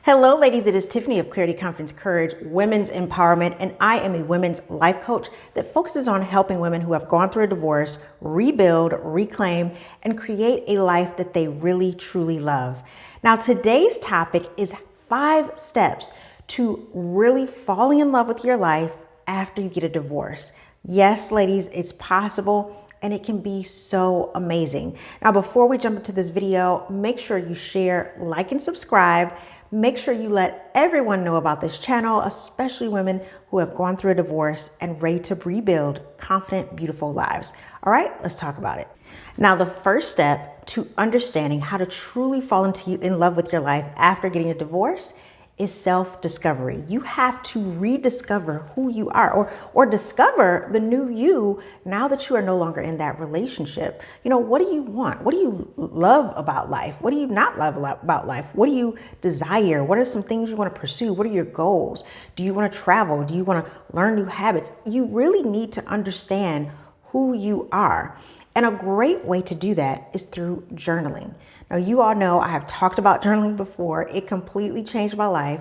Hello, ladies. It is Tiffany of Clarity, Confidence, Courage, Women's Empowerment, and I am a women's life coach that focuses on helping women who have gone through a divorce rebuild, reclaim, and create a life that they really, truly love. Now, today's topic is 5 steps to really falling in love with your life after you get a divorce. Yes, ladies, it's possible. And it can be so amazing. Now, before we jump into this video, make sure you share, like, and subscribe. Make sure you let everyone know about this channel, especially women who have gone through a divorce and ready to rebuild confident, beautiful lives. All right, let's talk about it. Now, the first step to understanding how to truly fall in love with your life after getting a divorce is self-discovery. You have to rediscover who you are or discover the new you now that you are no longer in that relationship. You know, what do you want? What do you love about life? What do you not love about life? What do you desire? What are some things you want to pursue? What are your goals? Do you want to travel? Do you want to learn new habits? You really need to understand who you are. And a great way to do that is through journaling. Now, you all know I have talked about journaling before. It completely changed my life.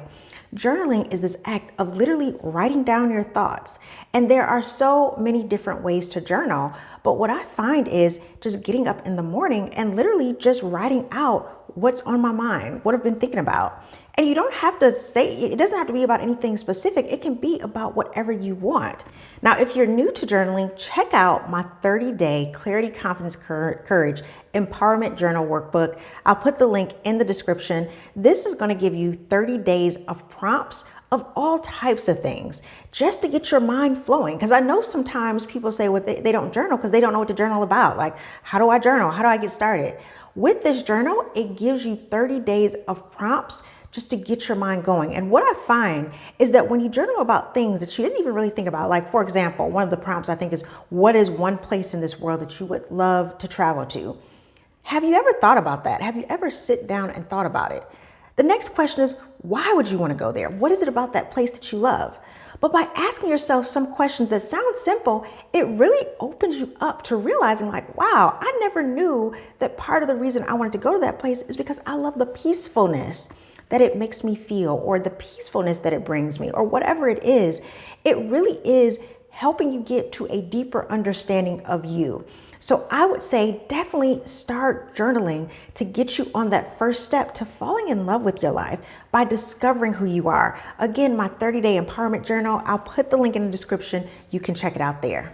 Journaling is this act of literally writing down your thoughts. And there are so many different ways to journal. But what I find is just getting up in the morning and literally just writing out what's on my mind, what I've been thinking about. And you don't have to say, it doesn't have to be about anything specific. It can be about whatever you want. Now, if you're new to journaling, check out my 30-day Clarity, Confidence, Courage Empowerment Journal Workbook. I'll put the link in the description. This is going to give you 30 days of prompts of all types of things just to get your mind flowing. Because I know sometimes people say they don't journal because they don't know what to journal about. Like, how do I journal? How do I get started? With this journal, it gives you 30 days of prompts just to get your mind going. And what I find is that when you journal about things that you didn't even really think about, like, for example, one of the prompts I think is, what is one place in this world that you would love to travel to? Have you ever thought about that? Have you ever sit down and thought about it? The next question is, why would you want to go there? What is it about that place that you love? But by asking yourself some questions that sound simple, it really opens you up to realizing, like, wow, I never knew that part of the reason I wanted to go to that place is because I love the peacefulness that it makes me feel, or the peacefulness that it brings me, or whatever it is. It really is helping you get to a deeper understanding of you. So I would say definitely start journaling to get you on that first step to falling in love with your life by discovering who you are. Again, my 30-day empowerment journal, I'll put the link in the description. You can check it out there.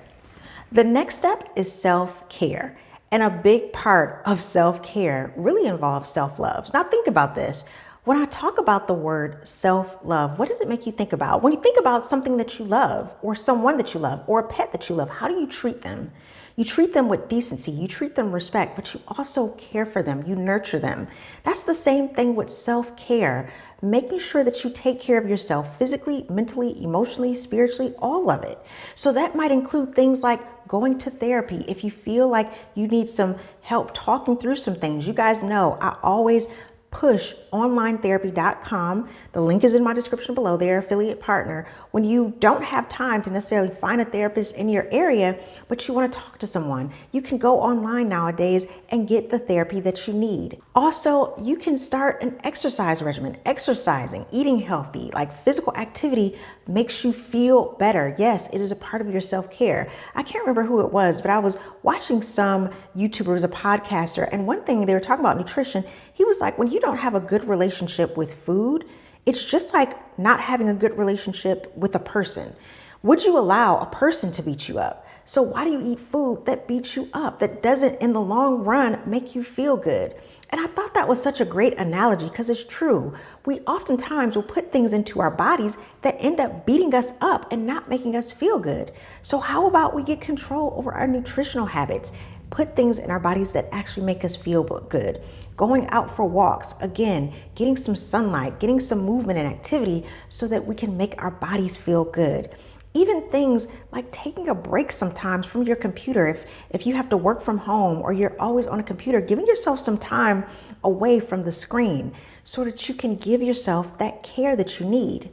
The next step is self-care. And a big part of self-care really involves self-love. Now think about this. When I talk about the word self-love, what does it make you think about? When you think about something that you love, or someone that you love, or a pet that you love, how do you treat them? You treat them with decency, you treat them respect, but you also care for them, you nurture them. That's the same thing with self-care, making sure that you take care of yourself physically, mentally, emotionally, spiritually, all of it. So that might include things like going to therapy. If you feel like you need some help talking through some things, you guys know I always push onlinetherapy.com. The link is in my description below, their affiliate partner. When you don't have time to necessarily find a therapist in your area, but you want to talk to someone, you can go online nowadays and get the therapy that you need. Also, you can start an exercise regimen. Exercising, eating healthy, like physical activity makes you feel better. Yes, it is a part of your self-care. I can't remember who it was, but I was watching some YouTubers, a podcaster, and one thing they were talking about nutrition. He was like, when you don't have a good relationship with food, it's just like not having a good relationship with a person. Would you allow a person to beat you up? So why do you eat food that beats you up, that doesn't in the long run make you feel good? And I thought that was such a great analogy because it's true. We oftentimes will put things into our bodies that end up beating us up and not making us feel good. So how about we get control over our nutritional habits? Put things in our bodies that actually make us feel good. Going out for walks, again, getting some sunlight, getting some movement and activity so that we can make our bodies feel good. Even things like taking a break sometimes from your computer. If you have to work from home or you're always on a computer, giving yourself some time away from the screen so that you can give yourself that care that you need.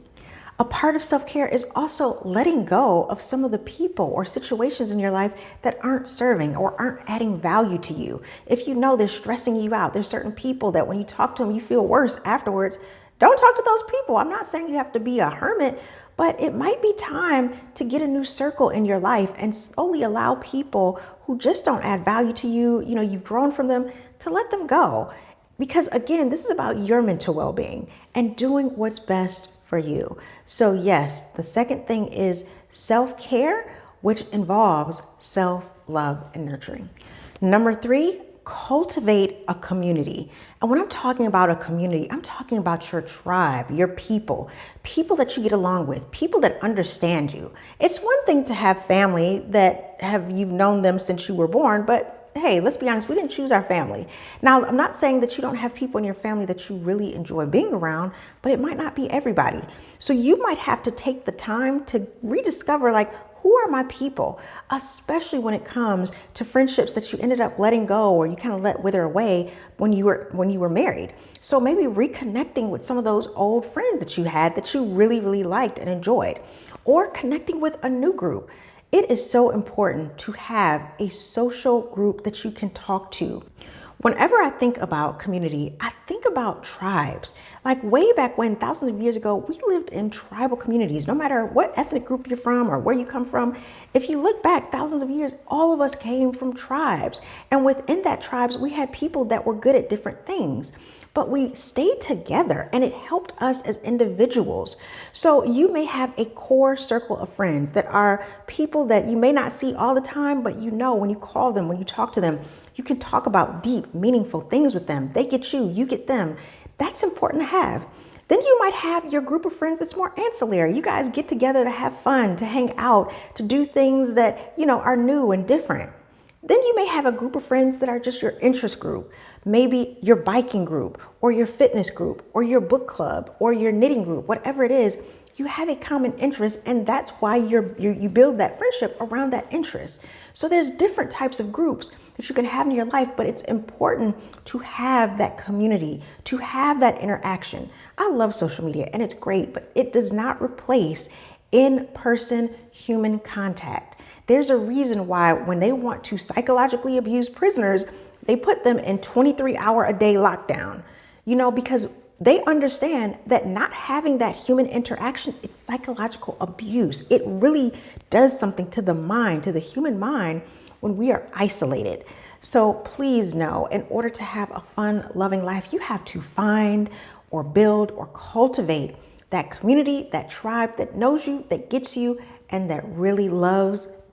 A part of self-care is also letting go of some of the people or situations in your life that aren't serving or aren't adding value to you. If you know they're stressing you out, there's certain people that when you talk to them, you feel worse afterwards. Don't talk to those people. I'm not saying you have to be a hermit, but it might be time to get a new circle in your life and slowly allow people who just don't add value to you, you've grown from them, to let them go. Because again, this is about your mental well-being and doing what's best for you. So yes, the second thing is self-care, which involves self-love and nurturing. Number 3, cultivate a community. And when I'm talking about a community, I'm talking about your tribe, your people that you get along with, people that understand you. It's one thing to have family that you've known them since you were born, but hey, let's be honest, we didn't choose our family. Now, I'm not saying that you don't have people in your family that you really enjoy being around, but it might not be everybody. So you might have to take the time to rediscover, who are my people, especially when it comes to friendships that you ended up letting go or you kind of let wither away when you were married. So maybe reconnecting with some of those old friends that you had that you really, really liked and enjoyed, or connecting with a new group. It is so important to have a social group that you can talk to. Whenever I think about community, I think about tribes. Like way back when, thousands of years ago, we lived in tribal communities. No matter what ethnic group you're from or where you come from, if you look back thousands of years, all of us came from tribes. And within that tribes, we had people that were good at different things. But we stayed together and it helped us as individuals. So you may have a core circle of friends that are people that you may not see all the time, but when you call them, when you talk to them, you can talk about deep, meaningful things with them. They get you, you get them. That's important to have. Then you might have your group of friends that's more ancillary. You guys get together to have fun, to hang out, to do things that, are new and different. Then you may have a group of friends that are just your interest group, maybe your biking group or your fitness group or your book club or your knitting group, whatever it is, you have a common interest, and that's why you build that friendship around that interest. So there's different types of groups that you can have in your life, but it's important to have that community, to have that interaction. I love social media and it's great, but it does not replace in-person human contact. There's a reason why when they want to psychologically abuse prisoners, they put them in 23-hour-a-day lockdown, because they understand that not having that human interaction, it's psychological abuse. It really does something to the mind, to the human mind, when we are isolated. So please know, in order to have a fun, loving life, you have to find or build or cultivate that community, that tribe that knows you, that gets you, and that really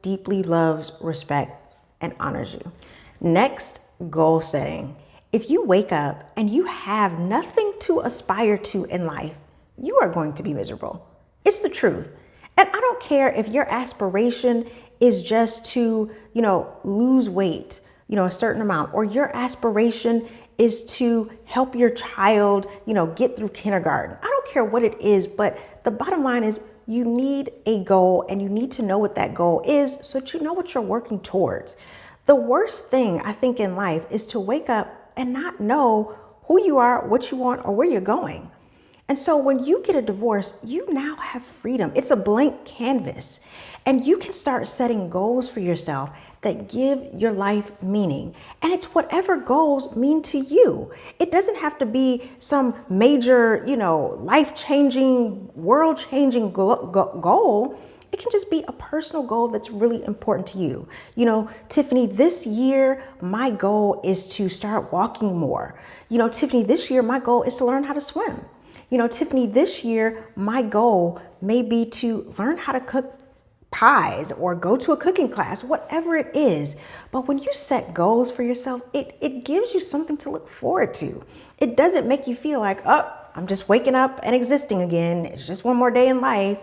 deeply loves, respects, and honors you. Next, goal setting. If you wake up and you have nothing to aspire to in life, you are going to be miserable. It's the truth. And I don't care if your aspiration is just to, lose weight, a certain amount, or your aspiration is to help your child, get through kindergarten. I don't care what it is, but the bottom line is you need a goal and you need to know what that goal is so that you know what you're working towards. The worst thing I think in life is to wake up and not know who you are, what you want, or where you're going. And so when you get a divorce, you now have freedom. It's a blank canvas, and you can start setting goals for yourself that give your life meaning. And it's whatever goals mean to you. It doesn't have to be some major, life-changing, world-changing goal. It can just be a personal goal that's really important to you. Tiffany, this year, my goal is to start walking more. Tiffany, this year, my goal is to learn how to swim. Tiffany, this year, my goal may be to learn how to cook pies or go to a cooking class, whatever it is. But when you set goals for yourself, it gives you something to look forward to. It doesn't make you feel like, oh, I'm just waking up and existing again. It's just one more day in life.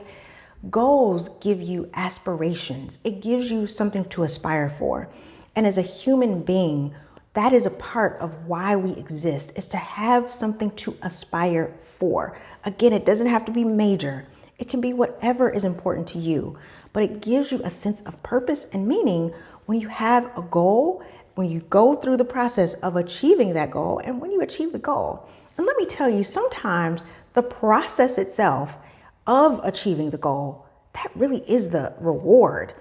Goals give you aspirations. It gives you something to aspire for. And as a human being, that is a part of why we exist, is to have something to aspire for. Again, it doesn't have to be major. It can be whatever is important to you, but it gives you a sense of purpose and meaning when you have a goal, when you go through the process of achieving that goal, and when you achieve the goal. And let me tell you, sometimes the process itself of achieving the goal, that really is the reward.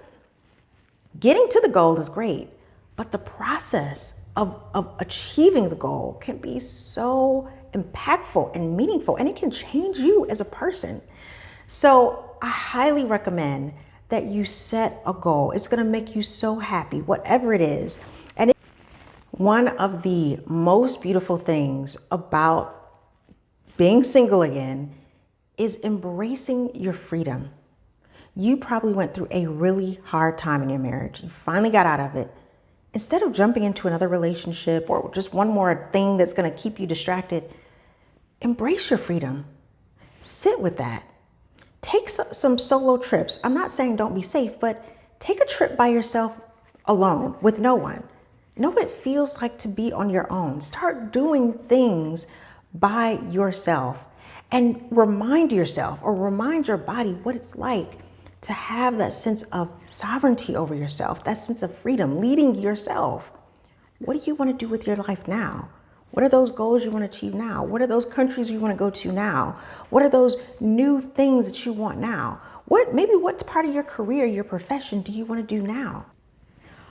Getting to the goal is great, but the process of achieving the goal can be so impactful and meaningful, and it can change you as a person. So I highly recommend that you set a goal. It's going to make you so happy, whatever it is. And one of the most beautiful things about being single again is embracing your freedom. You probably went through a really hard time in your marriage. You finally got out of it. Instead of jumping into another relationship or just one more thing that's going to keep you distracted, embrace your freedom. Sit with that. Take some solo trips. I'm not saying don't be safe, but take a trip by yourself alone with no one. Know what it feels like to be on your own. Start doing things by yourself and remind yourself or remind your body what it's like to have that sense of sovereignty over yourself, that sense of freedom, leading yourself. What do you want to do with your life now? What are those goals you want to achieve now? What are those countries you want to go to now? What are those new things that you want now? What part of your career, your profession do you want to do now?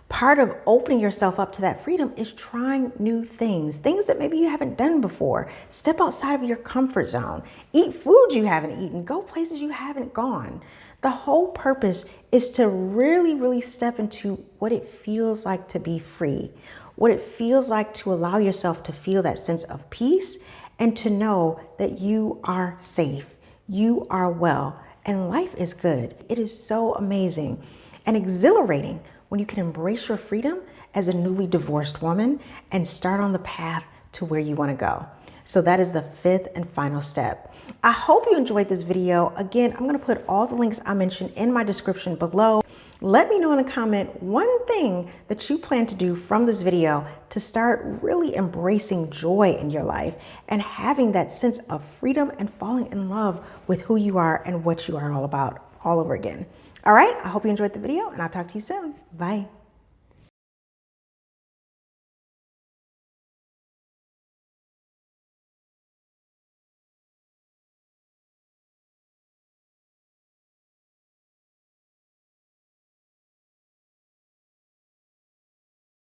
Part of opening yourself up to that freedom is trying new things that maybe you haven't done before. Step outside of your comfort zone. Eat food you haven't eaten. Go places you haven't gone. The whole purpose is to really, really step into what it feels like to be free, what it feels like to allow yourself to feel that sense of peace and to know that you are safe, you are well, and life is good. It is so amazing and exhilarating when you can embrace your freedom as a newly divorced woman and start on the path to where you want to go. So that is the fifth and final step. I hope you enjoyed this video. Again, I'm going to put all the links I mentioned in my description below. Let me know in a comment one thing that you plan to do from this video to start really embracing joy in your life and having that sense of freedom and falling in love with who you are and what you are all about all over again. All right, I hope you enjoyed the video and I'll talk to you soon. Bye.